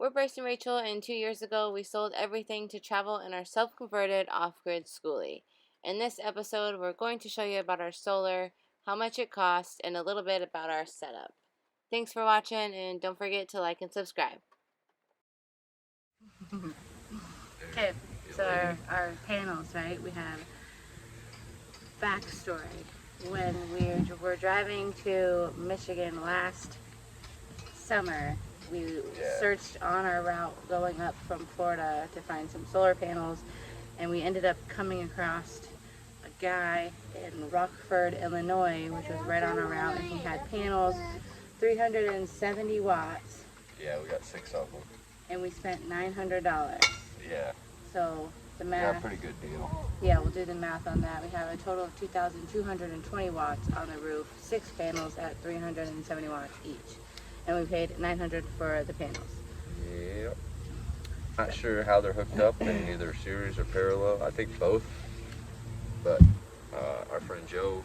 We're Bryce and Rachel, and 2 years ago we sold everything to travel in our self-converted off-grid Skoolie. In this episode, we're going to show you about our solar, how much it costs, and a little bit about our setup. Thanks for watching, and don't forget to like and subscribe. Okay, so our panels, right? We have backstory. When we were driving to Michigan last summer, we searched on our route going up from Florida to find some solar panels, and we ended up coming across a guy in Rockford, Illinois, which was right on our route, and he had panels, 370 watts. Yeah, we got 6 of them. And we spent $900. Yeah. So the math. Yeah, pretty good deal. Yeah, we'll do the math on that. We have a total of 2,220 watts on the roof, 6 panels at 370 watts each. And we paid $900 for the panels. Yep. Not sure how they're hooked up in either series or parallel. I think both. But our friend Joe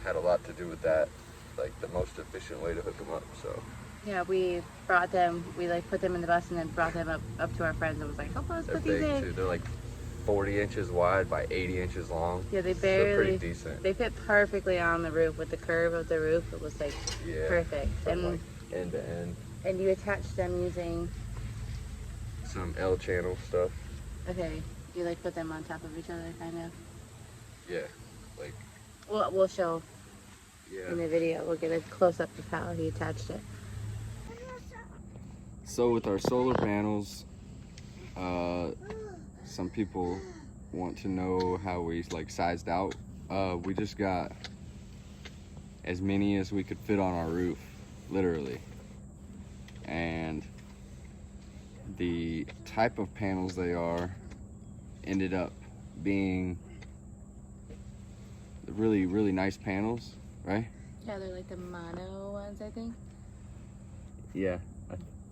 had a lot to do with that, like the most efficient way to hook them up. So. Yeah, we brought them. We put them in the bus and then brought them up to our friends and was like, help us put these in. Too. They're like 40 inches wide by 80 inches long. Yeah, they barely. So pretty decent. They fit perfectly on the roof with the curve of the roof. It was like perfect. From like end to end. And you attach them using some L channel stuff. Okay, you put them on top of each other, kind of. Yeah, like. Well, we'll show. Yeah. In the video, we'll get a close up of how he attached it. So with our solar panels, some people want to know how we sized out. We just got as many as we could fit on our roof, literally. And the type of panels they are ended up being really, really nice panels, right? Yeah, they're like the mono ones, I think. Yeah.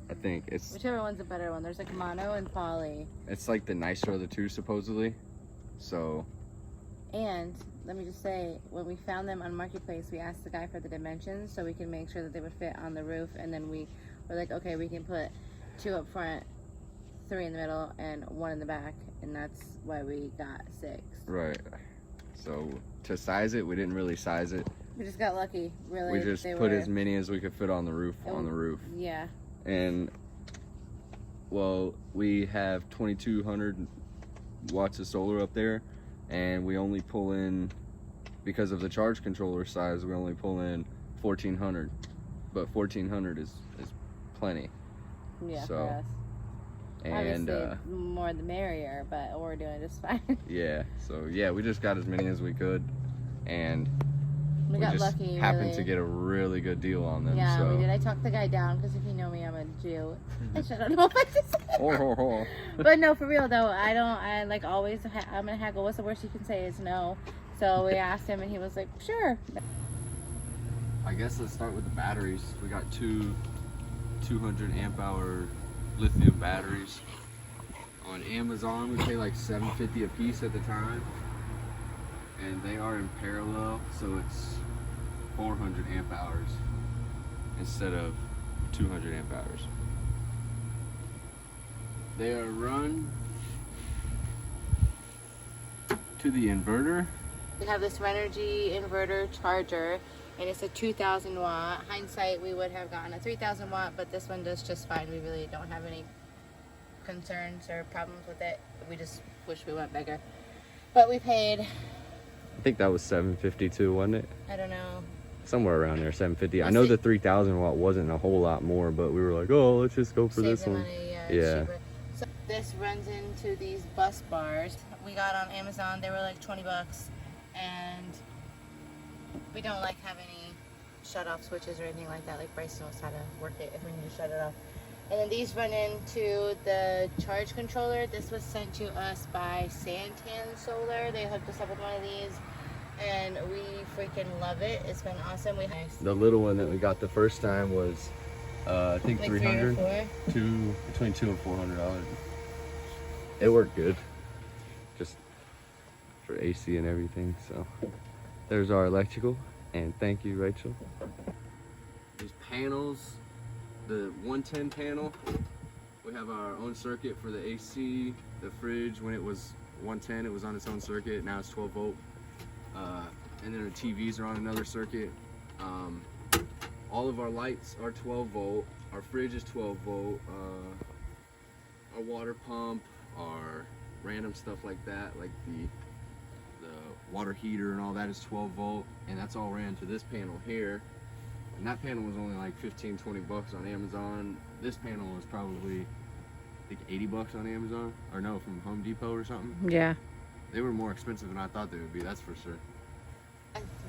I think it's whichever one's the better one. There's mono and poly. It's the nicer of the two, supposedly. So. And let me just say, when we found them on Marketplace, we asked the guy for the dimensions so we can make sure that they would fit on the roof. And then we were like, okay, we can put 2 up front, 3 in the middle, and 1 in the back, and that's why we got 6. Right. So to size it, we didn't really size it. We just got lucky, really. We just put as many as we could fit on the roof. Yeah. And well, we have 2,200 watts of solar up there, and we only pull in, because of the charge controller size, we only pull in 1,400, but 1,400 is plenty. Yeah, so, for us. And obviously, more the merrier, but we're doing just fine. Yeah, so yeah, we just got as many as we could, and we got just lucky. Happened to get a really good deal on them. Yeah, so. we did. I talked the guy down because if you know me, I'm a Jew. I don't know what to say. But no, for real though, I always. I'm gonna haggle. What's the worst you can say is no. So we asked him, and he was like, sure. I guess let's start with the batteries. We got 200 amp hour lithium batteries. On Amazon, we pay $7.50 a piece at the time. And they are in parallel, so it's 400 amp hours instead of 200 amp hours. They are run to the inverter. We have this Renergy inverter charger, and it's a 2,000 watt. Hindsight, we would have gotten a 3,000 watt, but this one does just fine. We really don't have any concerns or problems with it. We just wish we went bigger. But we paid, I think that was $7.52, wasn't it? I don't know. Somewhere around there, $7.50. I know the 3,000 watt wasn't a whole lot more, but we were like, oh, let's just go for this one. Money, yeah. Cheaper. So this runs into these bus bars. We got on Amazon. They were 20 bucks, and we don't have any shut-off switches or anything like that. Bryce knows how to work it if we need to shut it off. And then these run into the charge controller. This was sent to us by Santan Solar. They hooked us up with one of these, and we freaking love it. It's been awesome. The little one that we got the first time was, I think $300. Between $200 and $400. It worked good, just for AC and everything. So there's our electrical, and thank you, Rachel. These panels, the 110 panel We have our own circuit for the AC, the fridge. When it was 110, it was on its own circuit. Now it's 12 volt. And then our TVs are on another circuit. All of our lights are 12 volt. Our fridge is 12 volt. Our water pump, our random stuff like that, like the water heater and all that is 12 volt. And that's all ran to this panel here. And that panel was only like 15, 20 bucks on Amazon. This panel was probably, I think, 80 bucks on Amazon. Or no, from Home Depot or something. Yeah. They were more expensive than I thought they would be, that's for sure.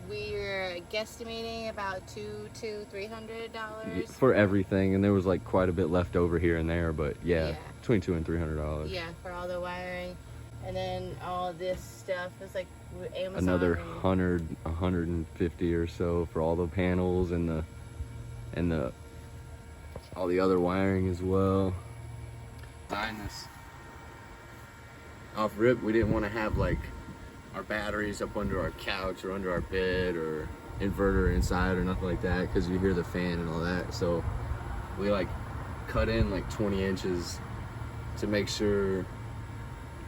We're guesstimating about $300 for everything, and there was like quite a bit left over here and there, but yeah. Between $200 and $300. Yeah, for all the wiring, and then all this stuff is like Amazon. Another 150 or so for all the panels and the all the other wiring as well. Design this off rip. We didn't want to have like our batteries up under our couch or under our bed or inverter inside or nothing like that, because you hear the fan and all that. So we like cut in like 20 inches to make sure.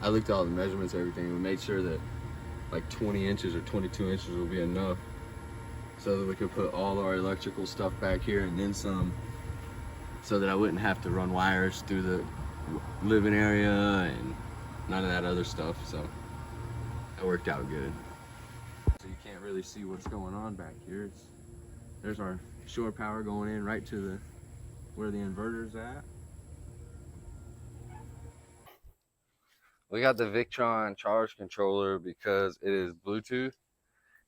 I looked at all the measurements and everything. We made sure that like 20 inches or 22 inches will be enough, so that we could put all our electrical stuff back here and then some, so that I wouldn't have to run wires through the living area and none of that other stuff. So that worked out good. So you can't really see what's going on back here. There's our shore power going in right to where the inverter's at. We got the Victron charge controller because it is Bluetooth,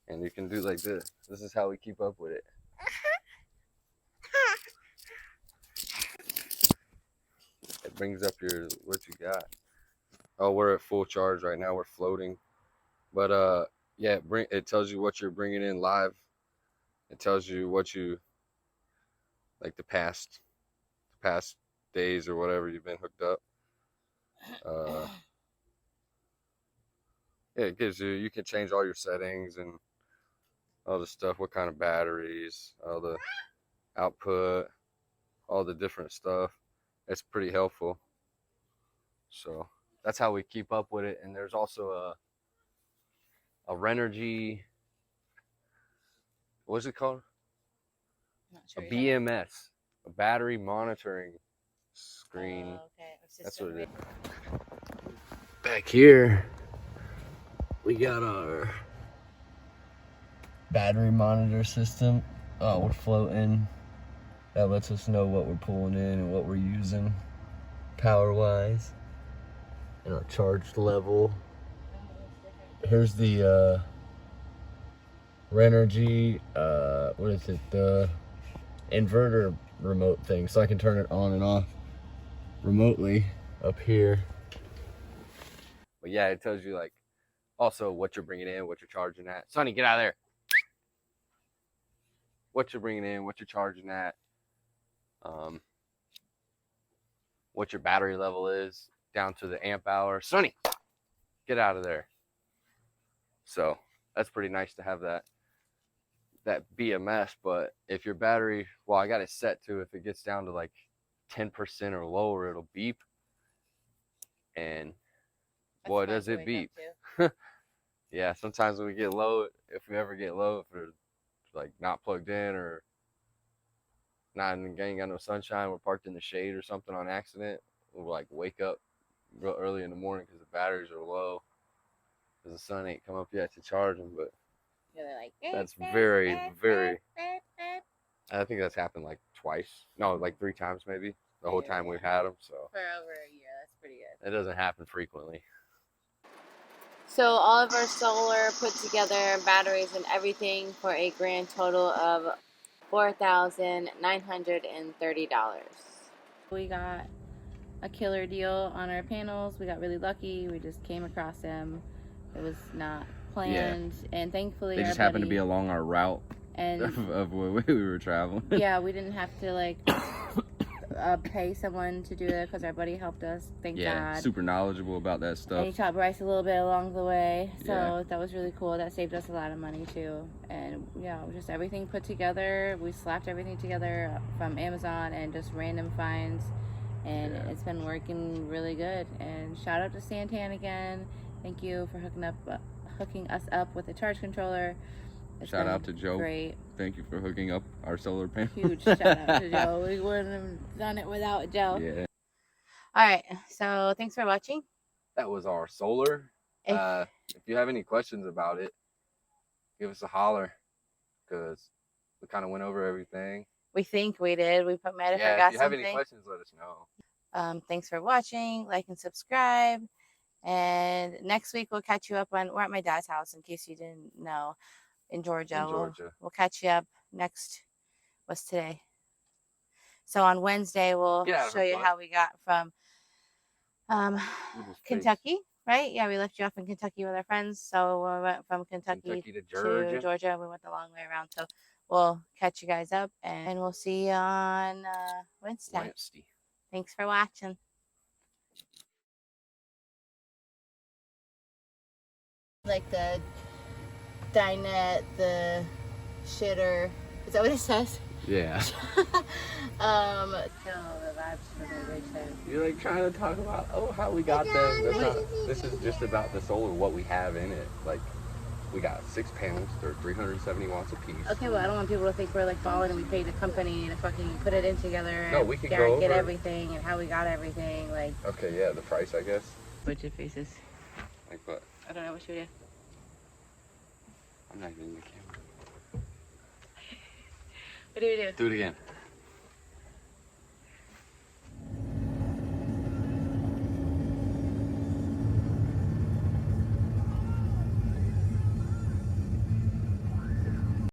and you can do like this. This is how we keep up with it. It brings up what you got. Oh, we're at full charge right now. We're floating. But yeah, it tells you what you're bringing in live. It tells you what you, like the past days or whatever you've been hooked up. Yeah, it gives you can change all your settings and all the stuff, what kind of batteries, all the output, all the different stuff. It's pretty helpful. So that's how we keep up with it. And there's also a Renergy, what's it called? Not sure A BMS, a battery monitoring screen. Oh, okay. That's what it is. Back here, we got our battery monitor system. Oh, we're floating. That lets us know what we're pulling in and what we're using power-wise. And our charge level. Here's the Renergy, what is it? The inverter remote thing. So I can turn it on and off remotely up here. But yeah, it tells you like also what you're bringing in, what you're charging at. Sonny, get out of there. What you're bringing in, what you're charging at. What your battery level is down to the amp hour. Sonny, get out of there. So that's pretty nice to have that BMS. But if your battery, well, I got it set to, if it gets down to like 10% or lower, it'll beep. And boy, does it beep. Yeah, sometimes when we get low, if we ever get low, if we're like not plugged in or not in the gang, got no sunshine, we're parked in the shade or something on accident, we'll like wake up real early in the morning because the batteries are low, because the sun ain't come up yet to charge them. But yeah, they're like, that's very, very, I think that's happened like twice, no, like 3 times maybe, the whole time we've had them. So for over a year. That's pretty good. It doesn't happen frequently. So all of our solar put together, batteries and everything, for a grand total of $4,930. We got a killer deal on our panels. We got really lucky. We just came across them. It was not planned, and thankfully They just happened to be along our route and of where we were traveling. yeah, we didn't have to like pay someone to do that because our buddy helped us. Thank God. Super knowledgeable about that stuff. And he taught Bryce a little bit along the way, so Yeah. that was really cool. That saved us a lot of money too. And yeah, just everything put together. We slapped everything together from Amazon and just random finds, and it's been working really good. And shout out to Santan again. Thank you for hooking us up with a charge controller. It's Shout out to Joe. Great. Thank you for hooking up our solar panel. Huge shout out to Joe. We wouldn't have done it without Joe. Yeah. All right. So thanks for watching. That was our solar. If you have any questions about it, give us a holler, because we kind of went over everything. We think we did. We might have Yeah, forgot if you have something. any questions, let us know. Thanks for watching. Like and subscribe. And next week we'll catch you up on. We're at my dad's house, in case you didn't know, in Georgia. We'll catch you up next. What's today? So on Wednesday we'll show you how we got from Kentucky, right? Yeah, we left you off in Kentucky with our friends. So we went from Kentucky to Georgia. We went the long way around. So we'll catch you guys up, and we'll see you on Wednesday. Thanks for watching. Like the dinette, the shitter. Is that what it says? Yeah. Kill the vibes for the big show. You're like trying to talk about, how we got them. This is just about the solar, what we have in it. Like, we got 6 panels. They're 370 watts a piece. Okay, well, I don't want people to think we're like balling and we paid the company to fucking put it in together. No, we can go get over everything and how we got everything. Like. Okay, yeah, the price, I guess. Budget faces. Like what? I don't know what you do. I'm not even in the camera. What do we do? Do it again.